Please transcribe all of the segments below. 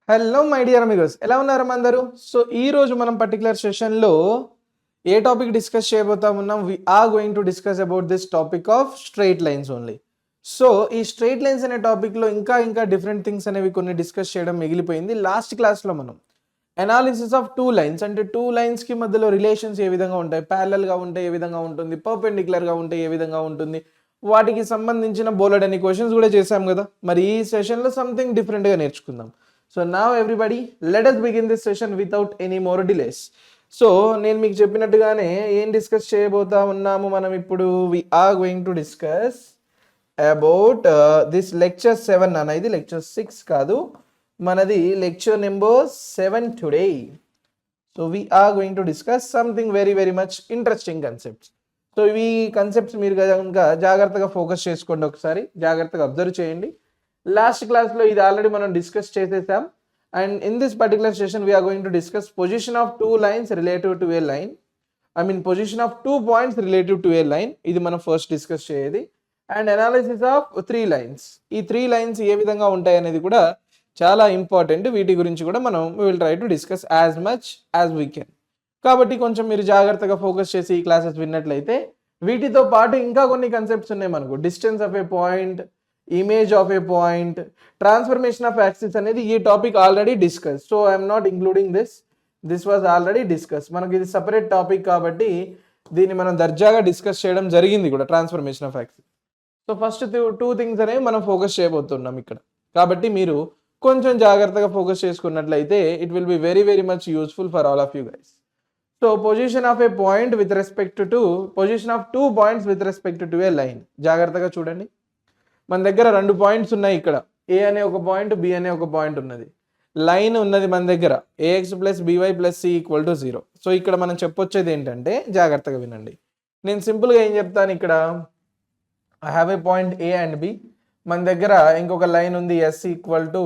Hello my dear Amigos, ఎలా ఉన్నారు అందరూ? సో ఈ రోజు మనం పర్టికులర్ సెషన్లో ఏ టాపిక్ డిస్కస్ చేయబోతా ఉన్నాం? We are going to discuss about this topic of straight lines only. So ఈ స్ట్రైట్ లైన్స్ అనే టాపిక్లో ఇంకా డిఫరెంట్ థింగ్స్ అనేవి కొన్ని డిస్కస్ చేయడం మిగిలిపోయింది. లాస్ట్ క్లాస్లో మనం అనాలిసిస్ ఆఫ్ టూ లైన్స్, అంటే టూ లైన్స్కి మధ్యలో రిలేషన్స్ ఏ విధంగా ఉంటాయి, ప్యారలల్గా ఉంటే ఏ విధంగా ఉంటుంది, పర్పెండిక్యులర్గా ఉంటే ఏ విధంగా ఉంటుంది, వాటికి సంబంధించిన బోలెడన్ని క్వశ్చన్స్ కూడా చేశాం కదా. మరి ఈ సెషన్లో సంథింగ్ డిఫరెంట్గా నేర్చుకుందాం. So now everybody, let us begin this session without any more delays. So నేను మీకు చెప్పినట్టుగానే ఏం డిస్కస్ చేయబోతా ఉన్నాము మనం ఇప్పుడు? we are going to discuss about this lecture 7 అన్న. ఇది lecture 6 కాదు, మనది lecture number 7 today. So we are going to discuss something very much interesting concepts. So ఈ కన్సెప్ట్స్ మీరు కనుక జాగ్రత్తగా ఫోకస్ చేసుకోండి, ఒకసారి జాగ్రత్తగా అబ్జర్వ్ చేయండి. లాస్ట్ క్లాస్లో ఇది ఆల్రెడీ మనం డిస్కస్ చేసేసాం. And in this particular session we're going to discuss position of two lines relative to a line, position of 2 points relative to a line, ఇది మనం ఫస్ట్ డిస్కస్ చేయేది. అండ్ అనాలిసిస్ ఆఫ్ 3 లైన్స్, ఈ 3 lines ఏ విధంగా ఉంటాయి అనేది కూడా చాలా important. వీటి గురించి కూడా మనం will try to discuss as much as we can. కాబట్టి కొంచెం మీరు జాగ్రత్తగా ఫోకస్ చేసి ఈ క్లాసెస్ విన్నట్లయితే వీటితో పాటు ఇంకా కొన్ని కన్సెప్ట్స్ ఉన్నాయి మనకు. Distance of A point, image of A point, transformation of axis అనేది ఈ topic already discuss. So I'm not including this was already discuss. మనకి ఇది సపరేట్ టాపిక్ కాబట్టి దీన్ని మనం దర్జాగా డిస్కస్ చేయడం జరిగింది కూడా, transformation of axis. So first 2 things అనేవి మనం ఫోకస్ చేయబోతున్నాం ఇక్కడ. కాబట్టి మీరు కొంచెం జాగ్రత్తగా ఫోకస్ చేసుకున్నట్లయితే it will be very much useful for all of you guys. So position of A point with respect to position of 2 points with respect to a line. జాగ్రత్తగా చూడండి, మన దగ్గర 2 పాయింట్స్ ఉన్నాయి ఇక్కడ. ఏ అనే ఒక పాయింట్, బి అనే ఒక పాయింట్ ఉన్నది. లైన్ ఉన్నది మన దగ్గర a x plus b y plus c equal to 0. So ఇక్కడ మనం చెప్పొచ్చేది ఏంటంటే, జాగ్రత్తగా వినండి. నేను సింపుల్గా ఏం చెప్తాను ఇక్కడ, I have a point A and B. మన దగ్గర ఇంకొక లైన్ ఉంది S equal to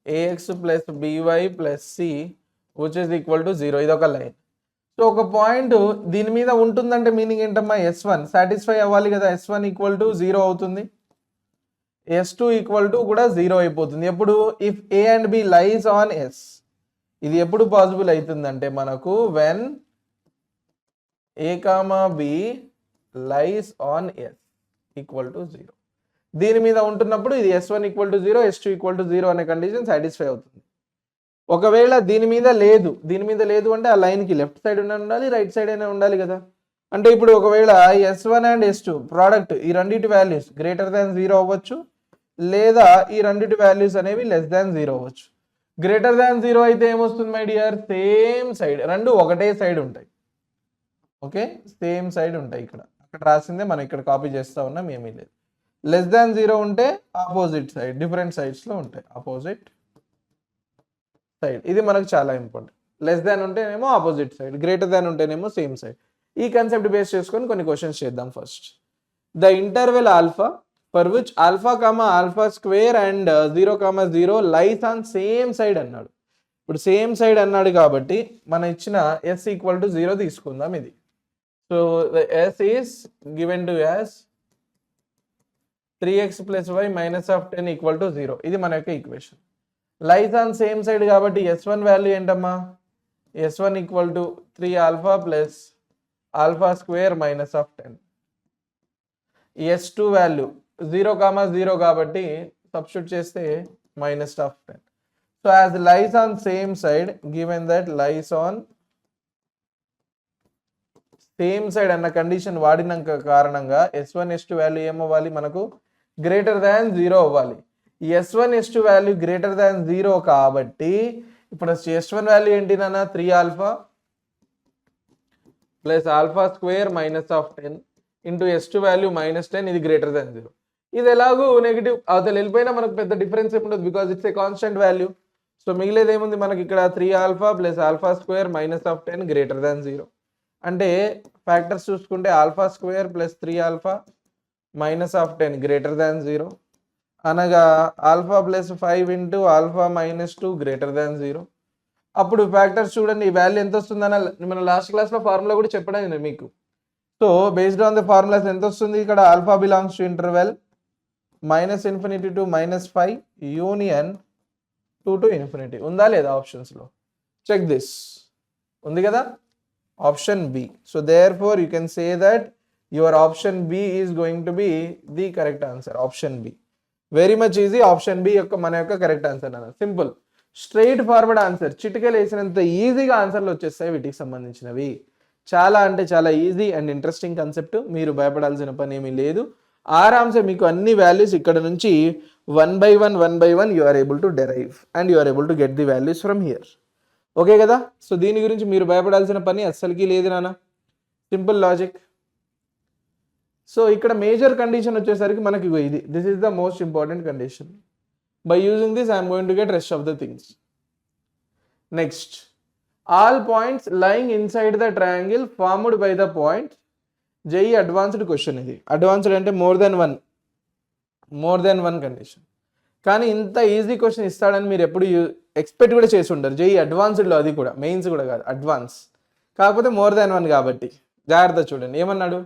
a x plus b y plus c which is equal to 0. ఇది ఒక లైన్. సో ఒక పాయింట్ దీని మీద ఉంటుందంటే మీనింగ్ ఏంటమ్మా? S1 సాటిస్ఫై అవ్వాలి కదా. S1 ఈక్వల్ టు 0 అవుతుంది, S2 ఈక్వల్ టు కూడా 0 అయిపోతుంది. ఎప్పుడు? If A and B lies on S. ఇది ఎప్పుడు పాసిబుల్ అవుతుందంటే మనకు when A comma B lies on S equal to 0. దీని మీద ఉంటున్నప్పుడు ఇది S1 equal to 0, S2 equal to 0 అనే కండిషన్ సాటిస్ఫై అవుతుంది. ఒకవేళ దీని మీద లేదు అంటే ఆ లైన్కి లెఫ్ట్ సైడ్ ఉండాలి, రైట్ సైడ్ అయినా ఉండాలి కదా. అంటే ఇప్పుడు ఒకవేళ S1 అండ్ S2 ప్రోడక్ట్, ఈ రెండింటి వాల్యూస్ గ్రేటర్ దాన్ 0 అవ్వచ్చు, లేదా ఈ రెండింటి వాల్యూస్ అనేవి లెస్ దాన్ 0 అవ్వచ్చు. గ్రేటర్ దాన్ 0 అయితే ఏమొస్తుంది మై డియర్? సేమ్ సైడ్, రెండు ఒకటే సైడ్ ఉంటాయి. ఓకే, సేమ్ సైడ్ ఉంటాయి. అక్కడ రాసిందే మనం ఇక్కడ కాపీ చేస్తా ఉన్నాం, ఏమీ లేదు. లెస్ దాన్ 0 ఉంటే ఆపోజిట్ సైడ్, డిఫరెంట్ సైడ్స్లో ఉంటాయి, ఆపోజిట్ సైడ్. ఇది మనకు చాలా ఇంపార్టెంట్. లెస్ దాన్ ఉంటేనేమో ఆపోజిట్ సైడ్, గ్రేటర్ దాన్ ఉంటేనేమో సేమ్ సైడ్. ఈ కాన్సెప్ట్ బేస్ చేసుకొని కొన్ని క్వశ్చన్స్ చేద్దాం. First, the interval alpha for which alpha comma alpha square and 0,0 lies on same side అన్నాడు. ఇప్పుడు సేమ్ సైడ్ అన్నాడు కాబట్టి మనం ఇచ్చిన ఎస్ ఈక్వల్ టు 0 తీసుకుందాం. ఇది so S is given to as 3x plus y minus of 10 equal to 0. ఇది మన యొక్క equation. Lies on same side కాబట్టి S1 వాల్యూ ఏంటమ్మా? S1 equal to 3 alpha plus alpha square minus of 10. S2 value 0,0 కాబట్టి substitute చేస్తే minus of 10. So as lies on same side, given that lies on same side అన్న condition వాడిన కారణంగా S1 S2 value ఏమవ్వాలి మనకు? Greater than 0 అవ్వాలి. S1 S2 value greater than 0 కాబట్టి ఇప్పుడు S1 వాల్యూ ఏంటి నాన్న? 3 alpha plus alpha square minus of 10 into S2 value minus 10. ఇది గ్రేటర్ దాన్ 0. ఇది ఎలాగూ నెగిటివ్ అవతల వెళ్ళిపోయినా మనకు పెద్ద డిఫరెన్స్ ఏముండదు, because it's a constant value. So మిగిలేదు ఏముంది మనకి ఇక్కడ? 3 alpha plus alpha square minus of 10 greater than 0. అంటే ఫ్యాక్టర్స్ చూసుకుంటే alpha square plus 3 alpha minus of 10 greater than 0, అనగా alpha plus 5 into alpha minus 2 greater than 0. అప్పుడు factors చూడండి, ఈ వాల్యూ ఎంత వస్తుందని మన లాస్ట్ క్లాస్లో ఫార్ములా కూడా చెప్పడం మీకు. So based on the formulas ఎంత వస్తుంది ఇక్కడ? Alpha belongs to interval -∞ to -5 union 2 to infinity. ఉందా లేదా ఆప్షన్స్లో? Check this. ఉంది కదా, option B. So therefore you can say that your option B is going to be the correct answer. Option B very much easy. Option B మన యొక్క correct answer అన్న. Simple, straight forward answer. చిటికలు వేసినంత ఈజీగా ఆన్సర్లు వచ్చేస్తాయి వీటికి సంబంధించినవి. చాలా అంటే చాలా ఈజీ అండ్ ఇంట్రెస్టింగ్ కాన్సెప్ట్. మీరు భయపడాల్సిన పని ఏమీ లేదు. ఆరామ్సే మీకు అన్ని వాల్యూస్ ఇక్కడ నుంచి one by one you are able to derive and you are able to get the values from here. Okay కదా. సో దీని గురించి మీరు భయపడాల్సిన పని అస్సలకి లేదు నాన్న. Simple logic. సో ఇక్కడ మేజర్ కండిషన్ వచ్చేసరికి మనకి ఇది, this is the most important condition. By using this I'm going to get rest of the things. Next, all points lying inside the triangle formed by the point. JEE advanced question ఇది. Advanced అంటే more than one condition. కానీ ఇంత easy question ఇస్తాడని మీరు ఎప్పుడు expect కూడా చేసి ఉండరు. జేఈ అడ్వాన్స్డ్లో, అది కూడా మెయిన్స్ కూడా కాదు, అడ్వాన్స్. కాకపోతే మోర్ దెన్ వన్ కాబట్టి జాగ్రత్త చూడండి. ఏమన్నాడు?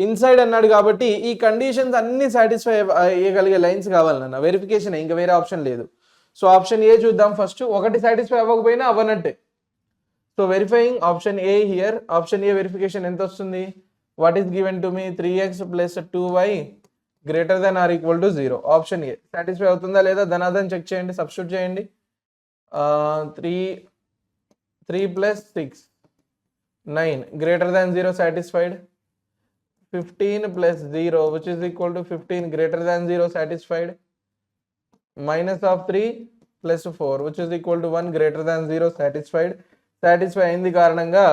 ఇన్సైడ్ అన్నాడు కాబట్టి ఈ కండిషన్స్ అన్ని సాటిస్ఫై అయ్యగలిగే లైన్స్ కావాలన్న. వెరిఫికేషన్, ఇంకా వేరే ఆప్షన్ లేదు. సో ఆప్షన్ ఏ చూద్దాం ఫస్ట్. ఒకటి సాటిస్ఫై అవ్వకపోయినా అవ్వనట్టే. So verifying option A here. Option A verification ఎంత వస్తుంది? What is given to me? 3x + 2y greater than or equal to 0. Option A satisfy అవుతుందా లేదా? ధనాధన్ చెక్ చేయండి, సబ్స్టిట్యూట్ చేయండి. 3 + 6 9 greater than 0 satisfied. 15 + 0 which is equal to 15 greater than 0 satisfied. Minus of 3 + 4 which is equal to 1 greater than 0 satisfied. Satisfy అయింది కారణంగా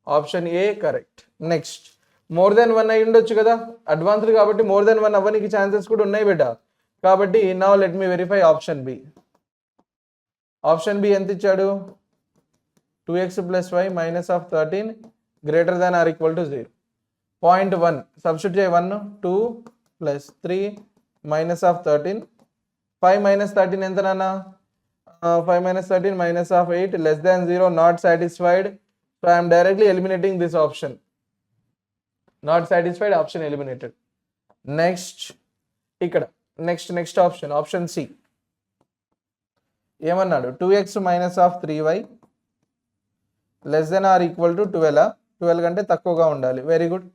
option A correct. Next, more than 1 అయి ఉండొచ్చు కదా, advanced కాబట్టి మోర్ దెన్ 1 అవ్వడానికి chances కూడా ఉన్నాయి బెట. కాబట్టి now let me verify option B. Option B ఎంత ఇచ్చాడు? 2x + y minus of 13 greater than or equal to 0. 0.1 substitute చేయ. 1 2 + 3 minus of 13. 5 - 13 ఎంత నాన్న? 5 - 13 minus of 8 less than 0, not satisfied. So I am directly eliminating this option. Not satisfied, option eliminated. Next, ఇక్కడ next option, option C. ఏమన్నాడు? 2x - 3y less than or equal to 12. 12 కంటే తక్కువగా ఉండాలి. Very good.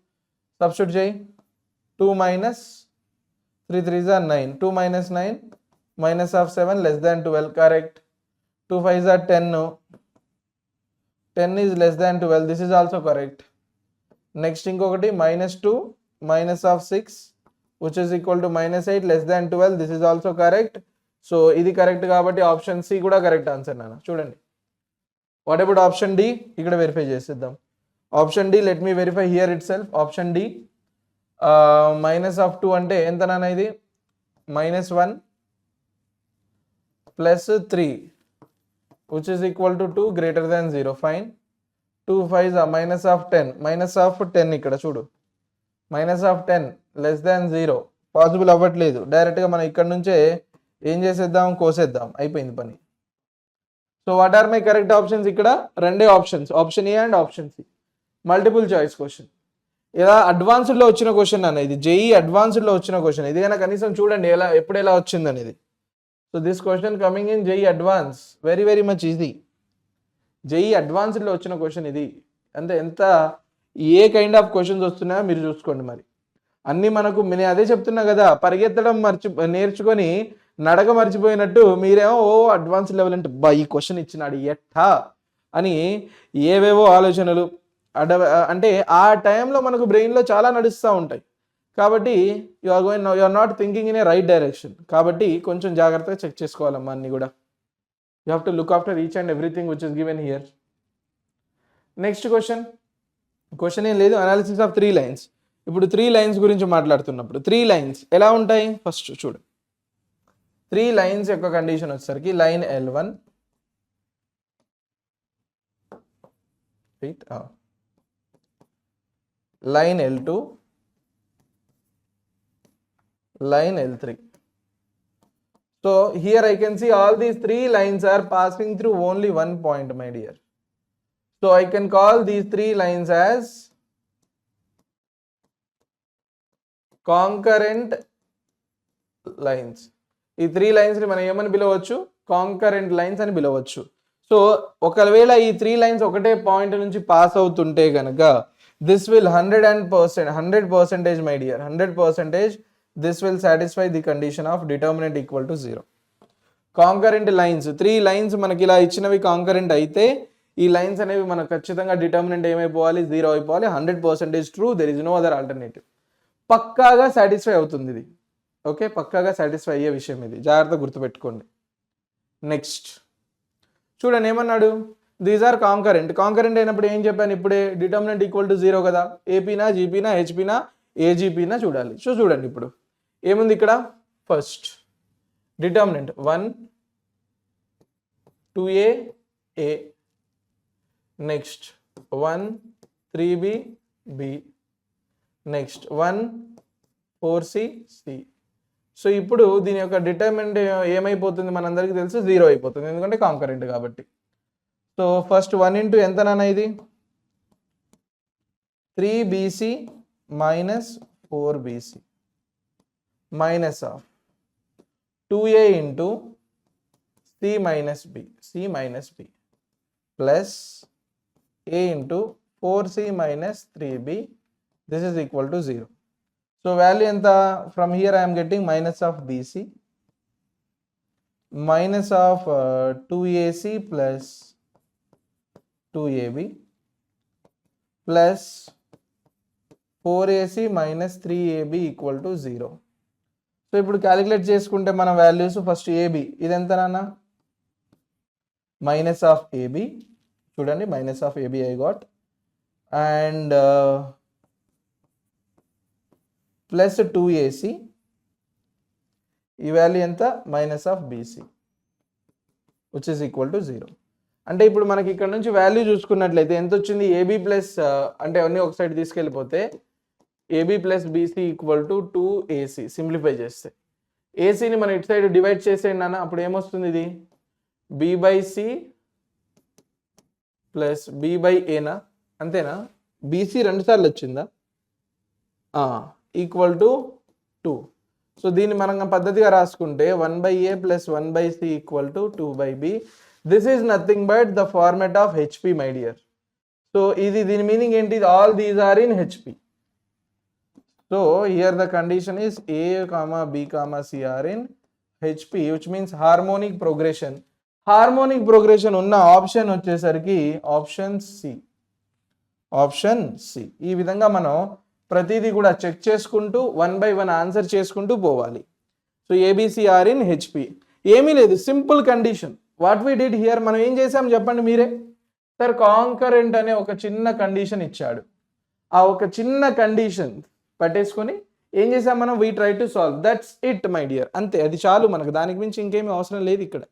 Substitute చేయి. 2 - 3 3 are 9. 2 - 9 minus of 7 less than 12. Correct. 2 5 are 10. 10 is less than 12. This is also correct. Next ఇంకొకటి -2 minus of 6 which is equal to -8 less than 12. This is also correct. So ఇది correct కాబట్టి option C కూడా correct answer నాన్న. చూడండి. What about option D? ఇక్కడ verify చేసేద్దాం. Option D, let me verify here itself. Option D -2 అంటే ఎంత నాన్న? ఇది -1 + 3 which is equal to 2 greater than 0. Fine. 2 5 are -10. -10 ఇక్కడ చూడు. -10 less than 0 పాసిబుల్ అవ్వట్లేదు. డైరెక్ట్గా మనం ఇక్కడ నుంచే ఏం చేసేద్దాం? కోసేద్దాం. అయిపోయింది పని. So what are my correct options? ఇక్కడ రెండే options, option A and option C. Multiple choice question. ఇలా అడ్వాన్స్డ్లో వచ్చిన క్వశ్చన్ అన్న. ఇది జేఈ అడ్వాన్స్డ్లో వచ్చిన క్వశ్చన్. ఇది కనుక కనీసం చూడండి ఎప్పుడు ఎలా వచ్చింది అనేది. So this question coming in JEE advance, very much easy. JEE అడ్వాన్స్డ్లో వచ్చిన క్వశ్చన్ ఇది. అంటే ఎంత ఏ కైండ్ ఆఫ్ క్వశ్చన్స్ వస్తున్నాయో మీరు చూసుకోండి. మరి అన్నీ మనకు, నేను అదే చెప్తున్నా కదా, పరిగెత్తడం నేర్చుకొని నడక మర్చిపోయినట్టు మీరేమో అడ్వాన్స్ లెవెల్ అంటే ఈ క్వశ్చన్ ఇచ్చినాడు ఎట్టా అని ఏవేవో ఆలోచనలు అంటే ఆ టైంలో మనకు బ్రెయిన్లో చాలా నడుస్తూ ఉంటాయి. కాబట్టి you are not thinking in a right direction. కాబట్టి కొంచెం జాగ్రత్తగా చెక్ చేసుకోవాలమ్మా అన్నీ కూడా. You have to look after each and everything which is given here. Next question ఏం లేదు, అనాలిసిస్ ఆఫ్ 3 లైన్స్. ఇప్పుడు 3 లైన్స్ గురించి మాట్లాడుతున్నప్పుడు 3 లైన్స్ ఎలా ఉంటాయి? ఫస్ట్ చూడు. 3 లైన్స్ యొక్క కండిషన్ వచ్చేసరికి line L1, line L2, line L3. So here I can see all these 3 lines are passing through only one point, my dear. So I can call these 3 lines as concurrent lines. ఈ 3 lines ని మనం ఏమని పిలవచ్చు? Concurrent lines అని పిలవచ్చు. So ఒకవేళ ఈ 3 lines ఒకటే పాయింట్ నుంచి పాస్ అవుతుంటే కనుక this will 100% my dear 100% this will satisfy the condition of determinant equal to 0. Concurrent lines 3 lines మనకి ఇలా ఇచ్చినవి కాంకరెంట్ అయితే ఈ లైన్స్ అనేవి మనకు ఖచ్చితంగా డిటర్మినెంట్ ఏమైపోవాలి 0 అయిపోవాలి. 100% true, there is no other alternative. పక్కాగా సాటిస్ఫై అవుతుంది ఇది. ఓకే, పక్కాగా సాటిస్ఫై అయ్యే విషయం ఇది, జాగ్రత్తగా గుర్తుపెట్టుకోండి. నెక్స్ట్ చూడండి ఏమన్నాడు, దీస్ ఆర్ కాంకరెంట్. కాంకరెంట్ అయినప్పుడు ఏం చెప్పాను ఇప్పుడే, డిటర్మినెంట్ ఈక్వల్ టు 0 కదా. ఏపీనా జీపీనా హెచ్పీనా ఏజీపీనా చూడాలి. సో చూడండి ఇప్పుడు ఏముంది ఇక్కడ, first determinant 1 2a a, next 1 3b b, next 1 4c c. So ఇప్పుడు దీని యొక్క డిటర్మినెంట్ ఏమైపోతుంది మనందరికీ తెలుసు, 0 అయిపోతుంది, ఎందుకంటే కాంకరెంట్ కాబట్టి. సో ఫస్ట్ 1 ఇంటూ ఎంత నాన్న ఇది 3bc minus 4bc minus of 2a into c minus b plus a into 4c minus 3b, this is equal to 0. So value ఎంత, from here I'm getting minus of bc minus of 2ac plus 2ab plus 4ac minus 3ab equal to 0. So ఇప్పుడు calculate చేసుకుంటే మన values, first ab ఇది ఎంత నాన్న minus of ab, చూడండి minus of ab I got, and plus 2ac, ఈ value ఎంత minus of bc which is equal to 0. అంటే ఇప్పుడు మనకి ఇక్కడ నుంచి వాల్యూ చూసుకున్నట్లయితే ఎంత వచ్చింది, ఏబీ ప్లస్ అంటే అన్నీ ఒక సైడ్ తీసుకెళ్ళిపోతే AB plus BC equal to 2ac. Simplify చేస్తే ఏసీని మనం ఇటు సైడ్ డివైడ్ చేసేయండి అన్న, అప్పుడు ఏమొస్తుంది, ఇది b by c plus b by ఏనా, అంతేనా, బీసీ 2 సార్లు వచ్చిందా, ఈక్వల్ టు 2. సో దీన్ని మనం పద్ధతిగా రాసుకుంటే 1/a plus 1/c equal to 2/b. This is nothing but the format of HP my dear. So ఇది దీని మీనింగ్ ఏంటి, all these are in HP. So here the condition is a, b, c are in HP, which means harmonic progression. Harmonic progression ఉన్న option వచ్చేసరికి option C. ఈ విధంగా మనం ప్రతిదీ కూడా చెక్ చేసుకుంటూ 1 by 1 ఆన్సర్ చేసుకుంటూ పోవాలి. So a b c are in HP, ఏమీ లేదు, simple condition. What we did here, మనం ఏం చేసాం చెప్పండి మీరే. సార్ కాంకరెంట్ అనే ఒక చిన్న కండిషన్ ఇచ్చాడు, ఆ ఒక చిన్న కండిషన్ పట్టేసుకొని ఏం చేసాం మనం, we try to solve, that's it my dear, అంతే, అది చాలు మనకు, దానికి మించి ఇంకేమీ అవసరం లేదు ఇక్కడ.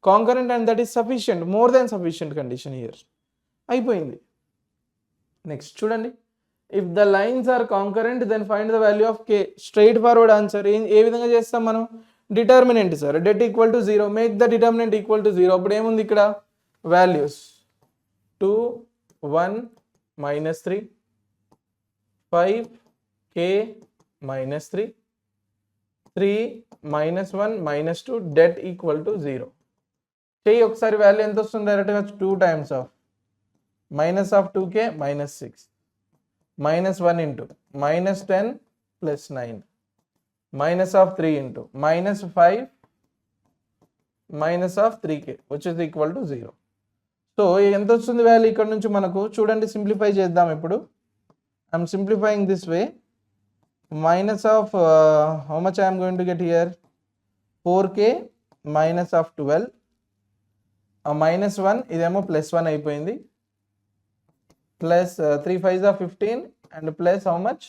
Concurrent and that is sufficient, more than sufficient condition here, అయిపోయింది. నెక్స్ట్ చూడండి, if the lines are concurrent then find the value of k. Straight forward answer. ఏ విధంగా చేస్తాం మనం, determinant sir det equal to 0, make the determinant equal to 0. అప్పుడు ఏముంది ఇక్కడ values 2 1 minus 3 5 k minus 3 3 minus 1 minus 2 det equal to 0. చెయ్యి ఒకసారి, value ఎంత వస్తుంది, డైరెక్ట్గా 2 times of minus of 2k minus 6 minus 1 into minus 10 plus 9 minus of 3 into minus 5 minus of 3k which is equal to 0. So ఎంత వస్తుంది value ఇక్కడ నుంచి మనకు, చూడండి సింప్లిఫై చేద్దాం ఇప్పుడు. I'm simplifying this way. Minus of how much I'm going to get here, 4k minus of 12, minus 1 ఇదేమో plus 1 అయిపోయింది, plus 3 5s are 15 and plus how much,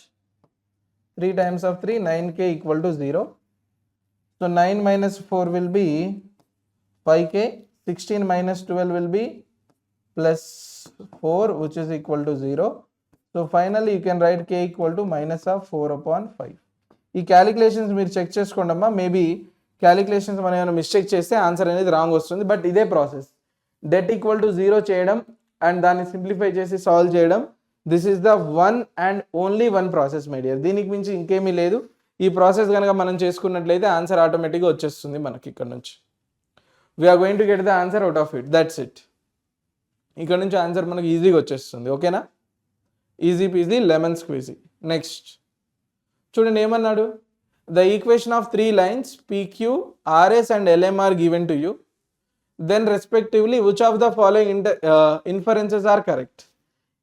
3 times of 3 9k equal to 0. So 9 minus 4 will be 5k, 16 minus 12 will be plus 4 which is equal to 0. So finally you can write k equal to minus of 4 upon 5. ఈ calculations మీరు check చేసుకోండి అమ్మా, maybe calculations మనం ఏమైనా mistake చేస్తే answer అనేది wrong వస్తుంది, but ఇదే ప్రాసెస్, det ఈక్వల్ టు 0 చేయడం అండ్ దాన్ని సింప్లిఫై చేసి సాల్వ్ చేయడం, this is the one and only one process my dear. దీనికి మించి ఇంకేమీ లేదు. ఈ ప్రాసెస్ కనుక మనం చేసుకున్నట్లయితే ఆన్సర్ ఆటోమేటిక్గా వచ్చేస్తుంది మనకి ఇక్కడ నుంచి. We are going to get the answer out of it, that's it. ఇక్కడ నుంచి ఆన్సర్ మనకు ఈజీగా వచ్చేస్తుంది. ఓకేనా, easy peasy lemon squeezy. Next చూడండి ఏమన్నాడు, the equation of 3 lines PQ, RS and LM are given to you. Then respectively which of the following inferences are correct?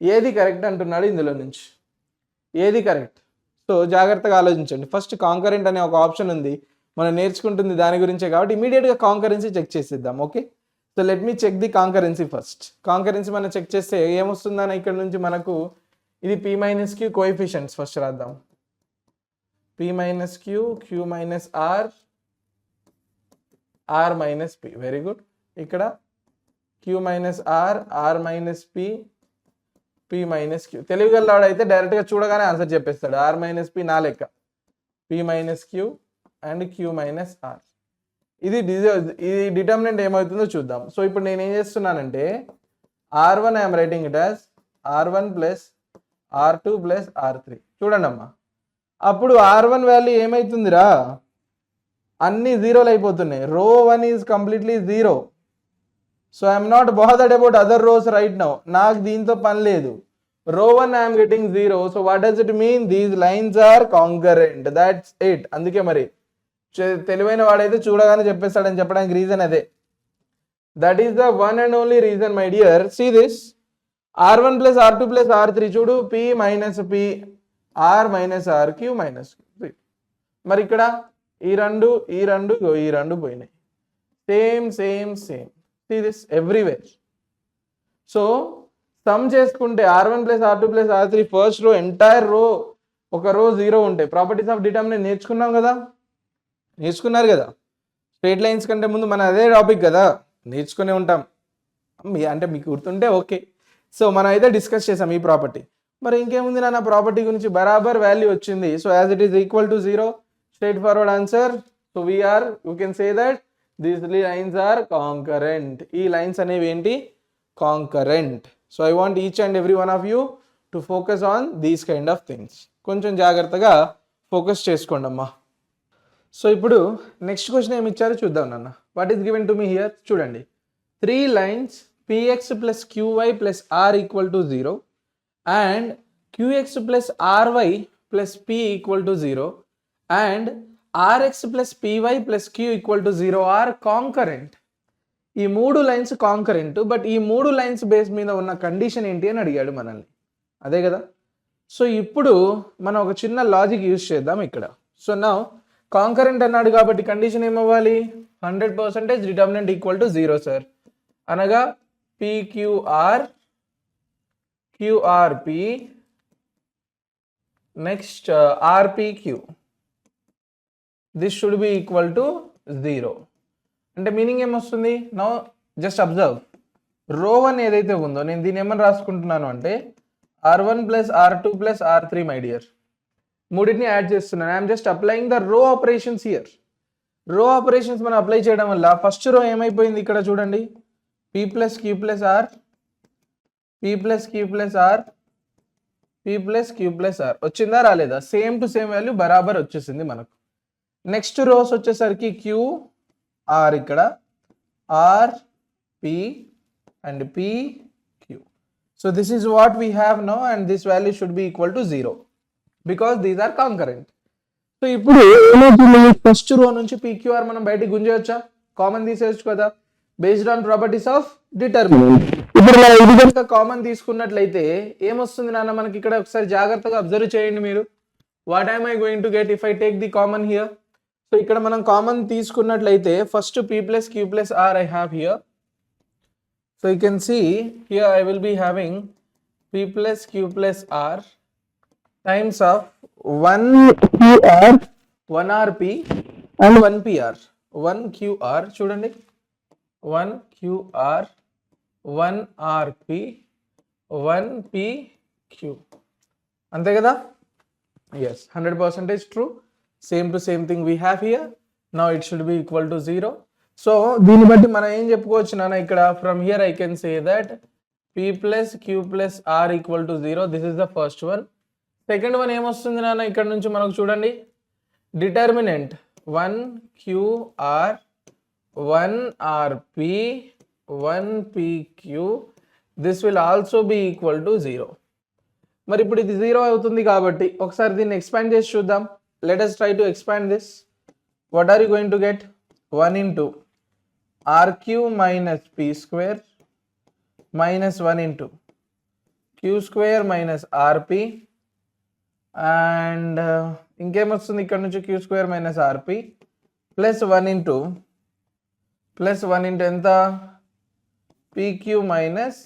ఏది correct అంటున్నాడు ఇందులో నుంచి, ఏది కరెక్ట్? సో జాగ్రత్తగా ఆలోచించండి. ఫస్ట్ కాంకరెంట్ అనే ఒక ఆప్షన్ ఉంది, మనం నేర్చుకుంటుంది దాని గురించే కాబట్టి ఇమీడియట్గా కాంకరెన్సీ చెక్ చేసేద్దాం. Okay, so let me check the concurrency first. Concurrency మనం చెక్ చేస్తే ఏమొస్తుందని ఇక్కడ నుంచి మనకు ఇది P - Q కోఎఫిషియంట్స్ ఫస్ట్ రాద్దాం. P - Q, Q - R, R - P. Very good. ఇక్కడ Q - R, R - P, P - Q. తెలివిగలవాడు అయితే డైరెక్ట్గా చూడగానే ఆన్సర్ చెప్పేస్తాడు. R - P నా లెక్క, P - Q and Q - R. ఇది డిటర్మినెంట్ ఏమవుతుందో చూద్దాం. సో ఇప్పుడు నేను ఏం చేస్తున్నానంటే R1 I'm writing it as R1 + R2 + R3. చూడండి అమ్మా, అప్పుడు R1 వాల్యూ ఏమవుతుందిరా, అన్ని జీరోలు అయిపోతున్నాయి. Row 1 is completely zero. So I'm not bothered about other rows right now, నాకు దీంతో పని లేదు. Row 1 I'm getting zero. So what does it mean, these lines are concurrent, that's it. అందుకే మరి తెలివైన వాడైతే చూడగానే చెప్పేస్తాడని చెప్పడానికి రీజన్ అదే. That is the one and only reason my dear. See this R1 + R2 + R3. చూడు P - P, R - R, Q - Q. మరి ఇక్కడ ఈ రెండు పోయినాయి. Same same same. See this everywhere. So sum చేసుకుంటే R1 + R2 + R3 first row, entire రో ఒక రో జీరో ఉంటాయి. ప్రాపర్టీస్ ఆఫ్ డిటర్మినెంట్ నేర్చుకున్నాం కదా, నేర్చుకున్నారు కదా. స్ట్రైట్ లైన్స్ కంటే ముందు మన అదే టాపిక్ కదా, నేర్చుకునే ఉంటాం. అంటే మీకు గుర్తుంటే ఓకే. సో మనం అయితే డిస్కస్ చేసాం ఈ ప్రాపర్టీ. మరి ఇంకేముంది నా ప్రాపర్టీ గురించి బరాబర్ వాల్యూ వచ్చింది. So as it is equal to zero, straight forward answer. So you can say that these lines are concurrent. ఈ లైన్స్ అనేవి ఏంటి, concurrent. So I want each and every one of you to focus on these kind of things. కొంచెం జాగ్రత్తగా focus చేసుకోండి అమ్మా. So ఇప్పుడు next question ఏమి ఇచ్చారో చూద్దాం నాన్న. What is given to me here, చూడండి 3 lines Px + Qy + R = 0 and Qx + Ry + P = 0 and Rx + Py + Q = 0 are concurrent. ఈ 3 లైన్స్ కాంకరెంట్. బట్ ఈ 3 లైన్స్ బేస్ మీద ఉన్న కండిషన్ ఏంటి అని అడిగాడు మనల్ని, అదే కదా. సో ఇప్పుడు మనం ఒక చిన్న లాజిక్ యూజ్ చేద్దాం ఇక్కడ. సో నౌ కాంకరెంట్ అన్నాడు కాబట్టి కండిషన్ ఏమవ్వాలి, 100% డిటర్మినెంట్ ఈక్వల్ టు 0 సార్. అనగా PQR, QRP, next RPQ, this should be equal to 0. అంటే మీనింగ్ ఏమొస్తుంది, నౌ జస్ట్ అబ్జర్వ్. రో 1 ఏదైతే ఉందో నేను దీన్ని ఏమని రాసుకుంటున్నాను అంటే R1 + R2 + R3 my dear. మూడింటిని యాడ్ చేస్తున్నాను. ఐఎమ్ జస్ట్ అప్లయింగ్ ద రో ఆపరేషన్స్ హియర్. రో ఆపరేషన్స్ మనం అప్లై చేయడం వల్ల ఫస్ట్ రో ఏమైపోయింది ఇక్కడ చూడండి, P + Q + R, P + Q + R, P + Q + R వచ్చిందా రాలేదా, సేమ్ టు సేమ్ వాల్యూ బరాబర్ వచ్చేసింది మనకు. నెక్స్ట్ రోస్ వచ్చేసరికి Q R, ఇక్కడ R P and P Q. So this is what we have now and this value should be equal to 0 because these are concurrent. So ఇప్పుడు first row నుంచి PQR మనం బయటికి గుంజేయచ్చా, common తీసేయచ్చు కదా, based on properties of determinant. ఇప్పుడు మనం ఇది కనుక కామన్ తీసుకున్నట్లయితే ఏమొస్తుంది నాన్న మనకి ఇక్కడ, ఒకసారి జాగ్రత్తగా అబ్జర్వ్ చేయండి మీరు. What I'm I going to get if I take the common here. So ఇక్కడ మనం కామన్ తీసుకున్నట్లయితే first P + Q + R I have here. So you can see here I will be having P + Q + R times of 1 QR, 1 RP and 1 PR. 1 QR చూడండి, 1 QR, 1 RP, 1 PQ. అంతే కదా, yes, 100% true. Same to same thing we have here. Now it should be equal to 0. So దీన్ని బట్టి మనం ఏం చెప్పుకోవచ్చు నాన్న ఇక్కడ, from here I can say that P + Q + R = 0. This is the first one. Second one ఏమొస్తుంది నాన్న ఇక్కడ నుంచి మనకు చూడండి, determinant 1 QR, 1rp 1pq, this will also be equal to 0. మరి ఇప్పుడు ఇది 0 అవుతుంది కాబట్టి ఒకసారి దీన్ని ఎక్స్పాండ్ చేసి చూద్దాం. Let us try to expand this. What are you going to get? 1 into rq minus p square minus 1 into q square minus rp and ఇంకేమొస్తుంది ఇక్కడ నుంచి q square minus rp plus 1 into ఎంత pq minus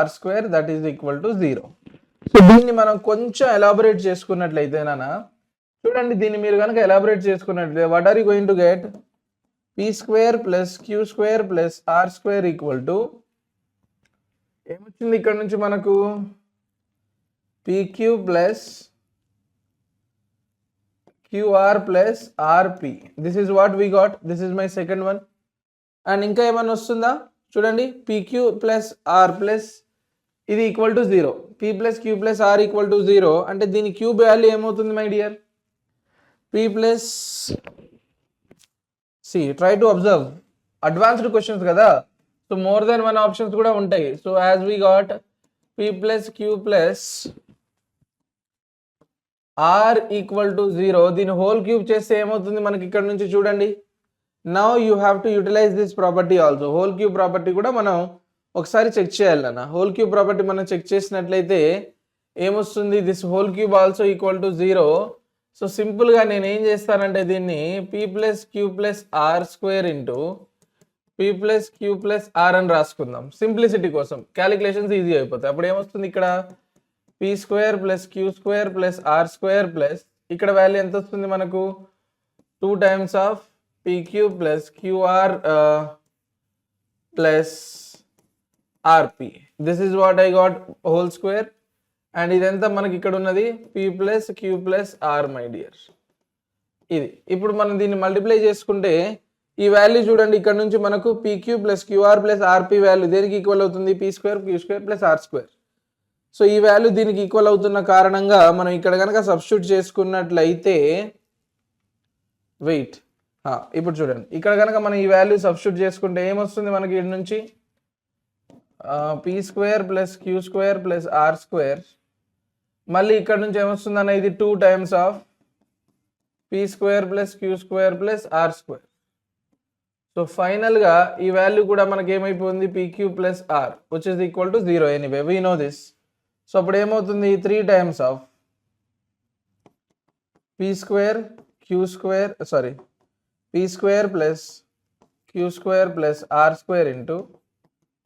r square that is equal to 0. So దీన్ని మనం కొంచెం elaborate చేసుకున్నట్లయితే నానా చూడండి, దీన్ని మీరు కనుక ఎలాబొరేట్ చేసుకున్నట్లయితే what are you going to get? p square plus q square plus r square equal to ఏమొచ్చింది ఇక్కడ నుంచి మనకు pq plus qr plus rp. This is what we got. This is my second one. And ఇంకా ఏమన్నా వస్తుందా చూడండి, pq plus r plus ఇది equal to 0, p plus q plus r equal to 0 అంటే దీని క్యూబ్ వాల్యూ ఏమవుతుంది my dear? p plus C try to observe advanced questions కదా, so more than one options కూడా ఉంటాయి. So as we got p plus q plus r equal to 0, దీని whole cube చేస్తే ఏమవుతుంది మనకి ఇక్కడ నుంచి చూడండి. Now you have to utilize this property also. Whole cube property కూడా మనం ఒకసారి చెక్ చేయాలన్న. హోల్ క్యూబ్ ప్రాపర్టీ మనం చెక్ చేసినట్లయితే ఏమొస్తుంది? This whole cube also equal to 0. So సింపుల్గా నేను ఏం చేస్తానంటే దీన్ని p plus q plus r square into p plus q plus r అని రాసుకుందాం సింప్లిసిటీ కోసం. క్యాలిక్యులేషన్స్ ఈజీ అయిపోతాయి. అప్పుడు ఏమొస్తుంది ఇక్కడ p square plus q square plus r square plus ఇక్కడ వాల్యూ ఎంత వస్తుంది మనకు? 2 times of pq plus qr plus rp. This is what I got whole square. And ఇదంతా మనకి ఇక్కడ ఉన్నది p plus q plus r my dear. ఇది ఇప్పుడు మనం దీన్ని మల్టిప్లై చేసుకుంటే ఈ వాల్యూ చూడండి, ఇక్కడ నుంచి మనకు pq plus qr plus rp value దేనికి ఈక్వల్ అవుతుంది? p square q square plus r square. So ఈ వాల్యూ దీనికి ఈక్వల్ అవుతున్న కారణంగా మనం ఇక్కడ కనుక సబ్స్టిట్యూట్ చేసుకున్నట్లయితే వెయిట్ ఇప్పుడు చూడండి, ఇక్కడ కనుక మనం ఈ వాల్యూ సబ్స్టిట్యూట్ చేసుకుంటే ఏమొస్తుంది మనకి? ఇక్కడ నుంచి p square plus q square plus r square, మళ్ళీ ఇక్కడ నుంచి ఏమొస్తుంది అన్న? ఇది 2 times of p square plus q square plus r square. So ఫైనల్గా ఈ వాల్యూ కూడా మనకి ఏమైపోయింది? pq plus r which is equal to 0 anyway we know this. So అప్పుడు ఏమవుతుంది? 3 times of p square q square p square plus q square plus r square into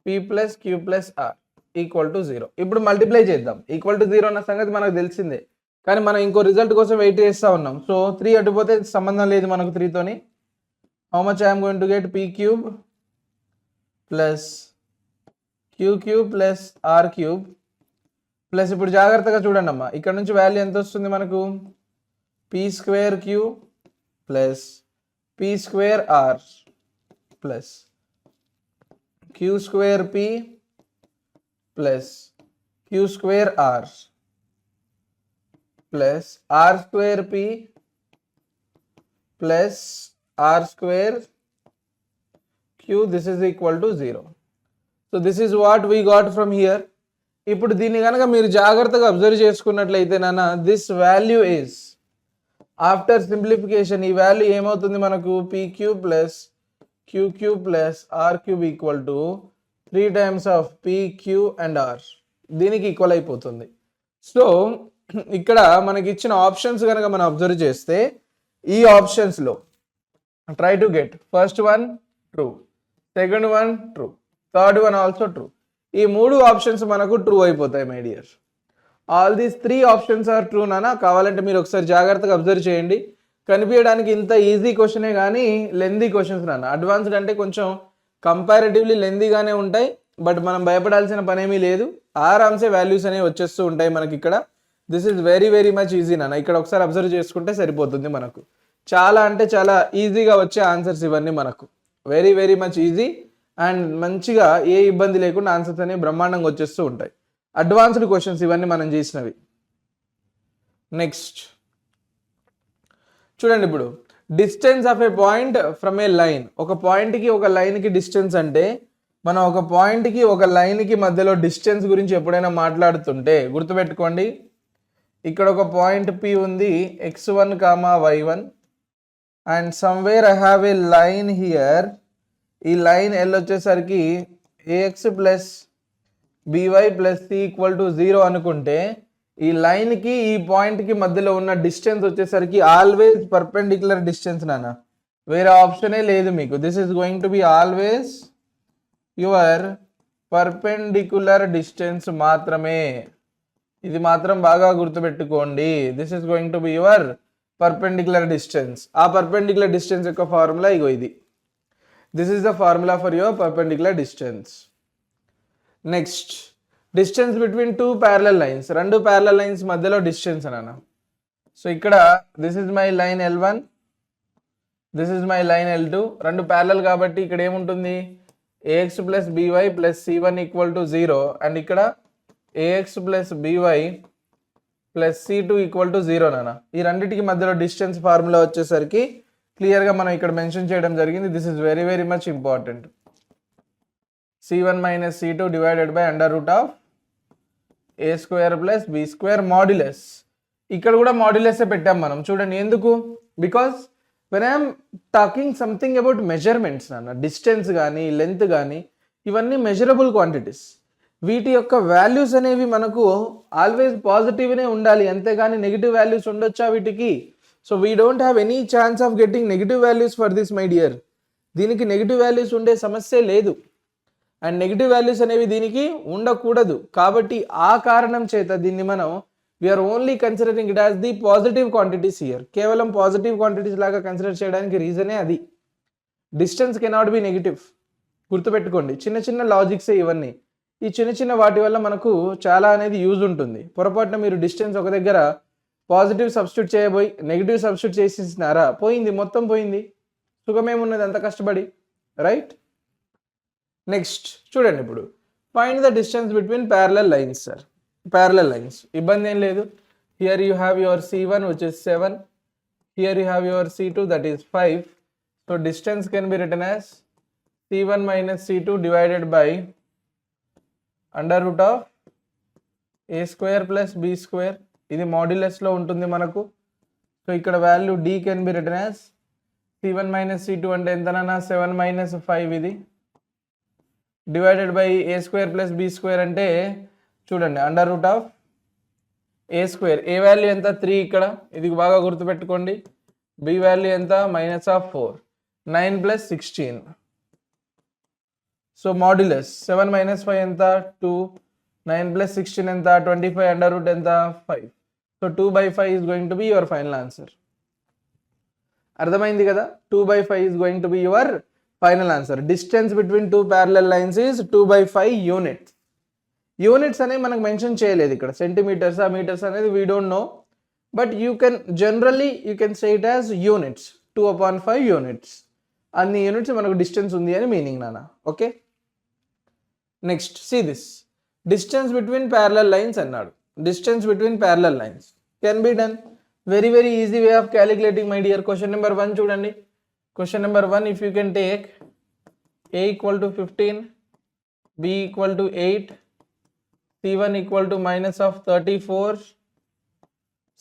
p plus q plus are equal to 0. ఇప్పుడు multiply చేద్దాం. Equal to 0 అన్న సంగతి మనకు తెలిసిందే, కానీ మనం ఇంకో రిజల్ట్ కోసం వెయిట్ చేస్తూ ఉన్నాం. సో 3 అటుపోతే సంబంధం లేదు మనకు 3తోని. How much I'm going to get? p cube plus q cube plus are cube plus ఇప్పుడు జాగ్రత్తగా చూడండి అమ్మా, ఇక్కడ నుంచి వాల్యూ ఎంత వస్తుంది మనకు? p square q plus p square r plus q square p plus q square r plus r square p plus r square q. This is equal to 0. So this is what we got from here. ఇప్పుడు దీన్ని కనుక మీరు జాగ్రత్తగా observe చేసుకున్నట్లయితే నాన్న, this value is after simplification ఈ value ఏమవుతుంది మనకు? pq plus qq plus are cube equal to 3 times of p q and are, దీనికి ఈక్వల్ అయిపోతుంది. సో ఇక్కడ మనకి ఇచ్చిన ఆప్షన్స్ కనుక మనం అబ్జర్వ్ చేస్తే ఈ ఆప్షన్స్లో try to get first one true, second one true, third one also true. ఈ 3 ఆప్షన్స్ మనకు ట్రూ అయిపోతాయి my dear. All these 3 options are true నానా. కావాలంటే మీరు ఒకసారి జాగ్రత్తగా అబ్జర్వ్ చేయండి. కనిపించడానికి ఇంత ఈజీ క్వశ్చనే కానీ లెందీ క్వశ్చన్స్ నాన్న. అడ్వాన్స్డ్ అంటే కొంచెం కంపారిటివ్లీ లెందీగానే ఉంటాయి, బట్ మనం భయపడాల్సిన పనేమీ లేదు. ఆరామ్సే వాల్యూస్ అనేవి వచ్చేస్తూ ఉంటాయి మనకి ఇక్కడ. This is very very much easy నాన్న. ఇక్కడ ఒకసారి అబ్జర్వ్ చేసుకుంటే సరిపోతుంది మనకు. చాలా అంటే చాలా ఈజీగా వచ్చే ఆన్సర్స్ ఇవన్నీ మనకు. Very very much easy and మంచిగా ఏ ఇబ్బంది లేకుండా ఆన్సర్స్ అనేవి బ్రహ్మాండంగా వచ్చేస్తూ ఉంటాయి. అడ్వాన్స్డ్ క్వశ్చన్స్ ఇవన్నీ మనం చేసినవి. నెక్స్ట్ చూడండి, ఇప్పుడు distance of A point from A line. ఒక పాయింట్కి ఒక లైన్కి డిస్టెన్స్ అంటే మనం ఒక పాయింట్కి ఒక లైన్కి మధ్యలో డిస్టెన్స్ గురించి ఎప్పుడైనా మాట్లాడుతుంటే గుర్తుపెట్టుకోండి, ఇక్కడ ఒక పాయింట్ P ఉంది, x1, y1, and somewhere I have A line here. ఈ లైన్ L వచ్చేసరికి ax plus by plus c equal to 0 అనుకుంటే ఈ లైన్కి ఈ పాయింట్కి మధ్యలో ఉన్న డిస్టెన్స్ వచ్చేసరికి ఆల్వేస్ పర్పెండిక్యులర్ డిస్టెన్స్ నాన్న, వేరే ఆప్షనే లేదు మీకు. This is going to be always your perpendicular distance మాత్రమే. ఇది మాత్రం బాగా గుర్తుపెట్టుకోండి. This is going to be your perpendicular distance. ఆ పర్పెండిక్యులర్ డిస్టెన్స్ యొక్క ఫార్ములా ఇగో ఇది. This is the formula for your perpendicular distance. Next, distance between two parallel lines. రెండు parallel lines మధ్యలో డిస్టెన్స్ అన్న. సో ఇక్కడ this is my line L1, this is my line L2. రెండు parallel కాబట్టి ఇక్కడ ఏముంటుంది, ax plus by plus c1 equal to 0, and ఇక్కడ ax plus by plus c2 equal to 0 నాన్న. ఈ రెండింటికి మధ్యలో డిస్టెన్స్ ఫార్ములా వచ్చేసరికి క్లియర్గా మనం ఇక్కడ మెన్షన్ చేయడం జరిగింది. This is very very much important. c1 minus c2 divided by under root of a square plus b square modulus. ఇక్కడ కూడా మాడ్యులస్ పెట్టాం మనం. చూడండి ఎందుకు, because when I'm talking something about measurements నాన్న, డిస్టెన్స్ కానీ లెంత్ కానీ ఇవన్నీ మెజరబుల్ క్వాంటిటీస్. వీటి యొక్క వాల్యూస్ అనేవి మనకు ఆల్వేస్ పాజిటివ్నే ఉండాలి, అంతేగాని నెగిటివ్ వాల్యూస్ ఉండొచ్చా వీటికి? So we don't have any chance of getting negative values for this my dear. దీనికి నెగిటివ్ వాల్యూస్ ఉండే సమస్య లేదు, అండ్ నెగిటివ్ వాల్యూస్ అనేవి దీనికి ఉండకూడదు. కాబట్టి ఆ కారణం చేత దీన్ని మనం we are only considering it as the positive quantities here. కేవలం పాజిటివ్ క్వాంటిటీస్ లాగా కన్సిడర్ చేయడానికి రీజనే అది. Distance cannot be negative. గుర్తుపెట్టుకోండి, చిన్న చిన్న లాజిక్సే ఇవన్నీ. ఈ చిన్న చిన్న వాటి వల్ల మనకు చాలా అనేది యూజ్ ఉంటుంది. పొరపాటున మీరు డిస్టెన్స్ ఒక దగ్గర పాజిటివ్ సబ్స్టిట్యూట్ చేయబోయి నెగిటివ్ సబ్స్టిట్యూట్ చేసినారా, పోయింది, మొత్తం పోయింది. సుఖమేమున్నది అంత కష్టపడి, రైట్? నెక్స్ట్ చూడండి, ఇప్పుడు find the distance between parallel lines. Sir parallel lines ఇబ్బంది ఏం లేదు. Here you have your c1 which is 7, here you have your c2 that is 5. So distance can be written as c1 minus c2 divided by under root of a square plus b square. ఇది మాడ్యులస్లో ఉంటుంది మనకు. So ఇక్కడ value d can be written as c1 minus c2 అంటే ఎంతనన్నా 7 minus 5 ఇది, divided by A square plus B square అంటే చూడండి under root of A square. A value ఎంత 3 ఇక్కడ, ఇది బాగా గుర్తుపెట్టుకోండి. బి వాల్యూ ఎంత minus of 4, 9 plus 16. So modulus 7 minus 5 ఎంత 2, 9 ప్లస్ 16 ఎంత 25, అండర్ రూట్ ఎంత 5. So 2/5 is going to be your final answer. అర్థమైంది కదా, 2/5 is going to be your final answer. Distance between two parallel lines is 2/5 units. Units అనేవి మనకు mention చేయలేదు ఇక్కడ, centimetres metres అనేది we don't know, but you can generally you can say it as units. 2/5 units, అన్ని units మనకు distance ఉంది అని meaning నాన్న. Okay, next see this distance between parallel lines అన్నాడు. Distance between parallel lines can be done very very easy way of calculating my dear. Question number 1 చూడండి. Question number 1, if you can take a equal to 15, b equal to 8, c1 equal to minus of 34,